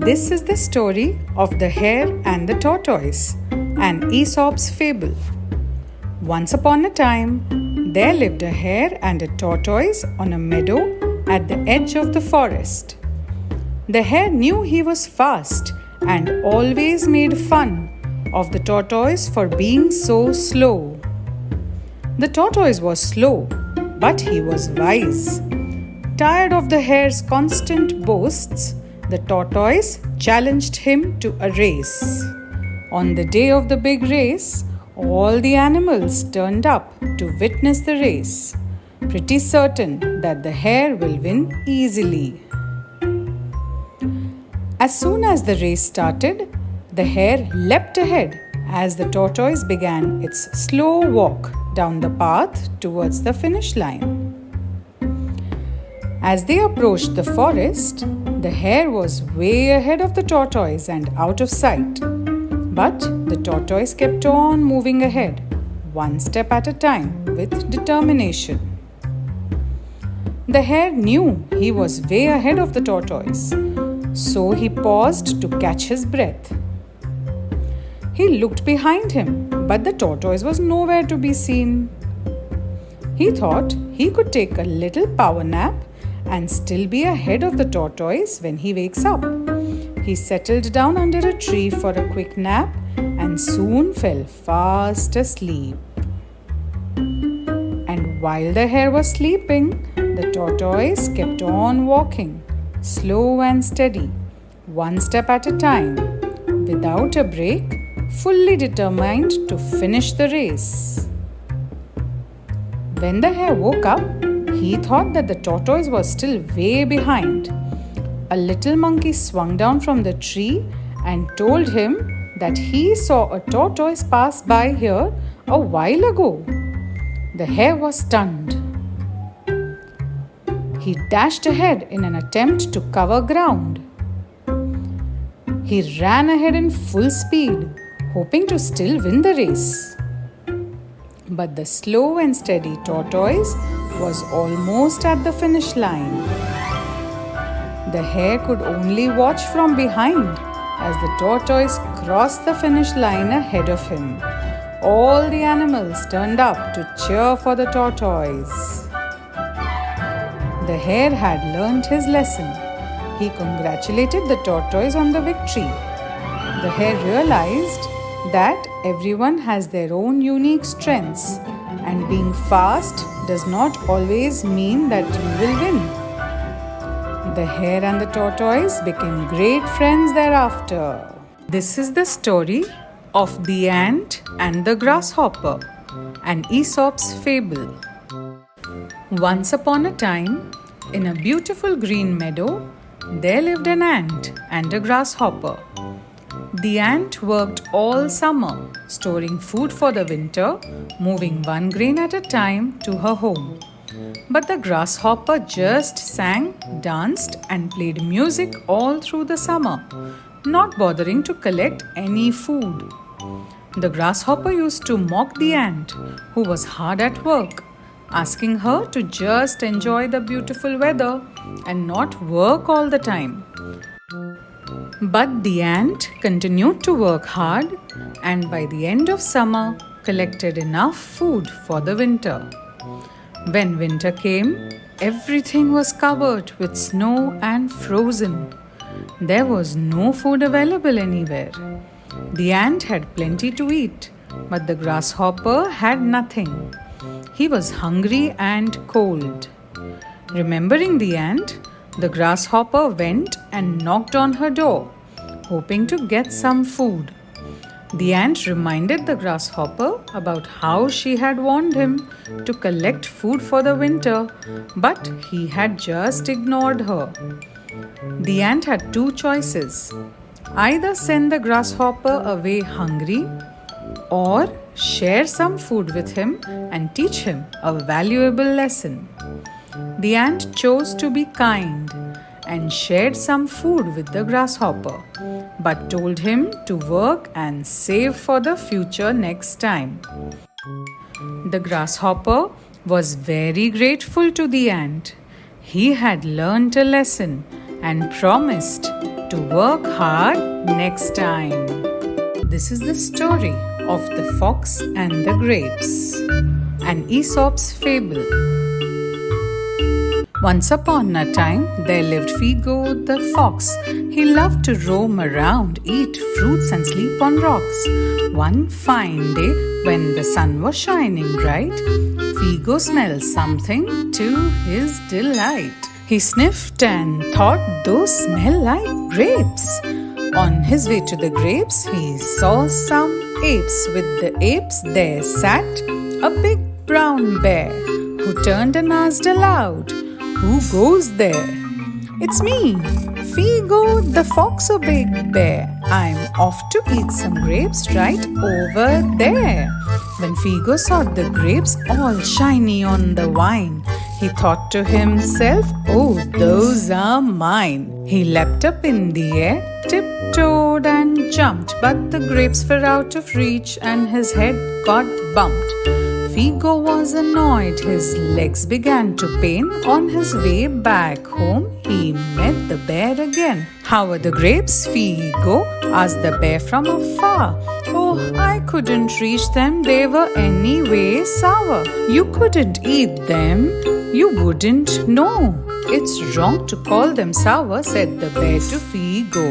This is the story of the Hare and the Tortoise, an Aesop's fable. Once upon a time, there lived a hare and a tortoise on a meadow at the edge of the forest. The hare knew he was fast and always made fun of the tortoise for being so slow. The tortoise was slow, but he was wise. Tired of the hare's constant boasts, the tortoise challenged him to a race. On the day of the big race, all the animals turned up to witness the race, pretty certain that the hare will win easily. As soon as the race started, the hare leapt ahead as the tortoise began its slow walk down the path towards the finish line. As they approached the forest, the hare was way ahead of the tortoise and out of sight. But the tortoise kept on moving ahead, one step at a time, with determination. The hare knew he was way ahead of the tortoise, so he paused to catch his breath. He looked behind him, but the tortoise was nowhere to be seen. He thought he could take a little power nap and still be ahead of the tortoise when he wakes up. He settled down under a tree for a quick nap and soon fell fast asleep. And while the hare was sleeping, the tortoise kept on walking, slow and steady, one step at a time, without a break, fully determined to finish the race. When the hare woke up, he thought that the tortoise was still way behind. A little monkey swung down from the tree and told him that he saw a tortoise pass by here a while ago. The hare was stunned. He dashed ahead in an attempt to cover ground. He ran ahead in full speed, hoping to still win the race. But the slow and steady tortoise was almost at the finish line. The hare could only watch from behind as the tortoise crossed the finish line ahead of him. All the animals turned up to cheer for the tortoise. The hare had learnt his lesson. He congratulated the tortoise on the victory. The hare realized that everyone has their own unique strengths, and being fast does not always mean that you will win. The hare and the tortoise became great friends thereafter. This is the story of the Ant and the Grasshopper, an Aesop's fable. Once upon a time, in a beautiful green meadow, there lived an ant and a grasshopper. The ant worked all summer, storing food for the winter, moving one grain at a time to her home. But the grasshopper just sang, danced, and played music all through the summer, not bothering to collect any food. The grasshopper used to mock the ant, who was hard at work, asking her to just enjoy the beautiful weather and not work all the time. But the ant continued to work hard, and by the end of summer, collected enough food for the winter. When winter came, everything was covered with snow and frozen. There was no food available anywhere. The ant had plenty to eat, but the grasshopper had nothing. He was hungry and cold. Remembering the ant, the grasshopper went and knocked on her door, hoping to get some food. The ant reminded the grasshopper about how she had warned him to collect food for the winter, but he had just ignored her. The ant had two choices: either send the grasshopper away hungry, or share some food with him and teach him a valuable lesson. The ant chose to be kind and shared some food with the grasshopper, but told him to work and save for the future next time. The grasshopper was very grateful to the ant. He had learnt a lesson and promised to work hard next time. This is the story of the fox and the grapes, an Aesop's fable. Once upon a time, there lived Figo the fox. He loved to roam around, eat fruits and sleep on rocks. One fine day, when the sun was shining bright, Figo smelled something to his delight. He sniffed and thought those smell like grapes. On his way to the grapes, he saw some apes. With the apes there sat a big brown bear, who turned and asked aloud, "Who goes there?" "It's me, Figo the fox, O big bear. I'm off to eat some grapes right over there." When Figo saw the grapes all shiny on the vine, he thought to himself, "Oh, those are mine." He leapt up in the air, tiptoed and jumped, but the grapes were out of reach and his head got bumped. Figo was annoyed, his legs began to pain. On his way back home, he met the bear again. "How are the grapes, Figo?" asked the bear from afar. "Oh, I couldn't reach them, they were anyway sour." "You couldn't eat them, you wouldn't know. It's wrong to call them sour," said the bear to Figo.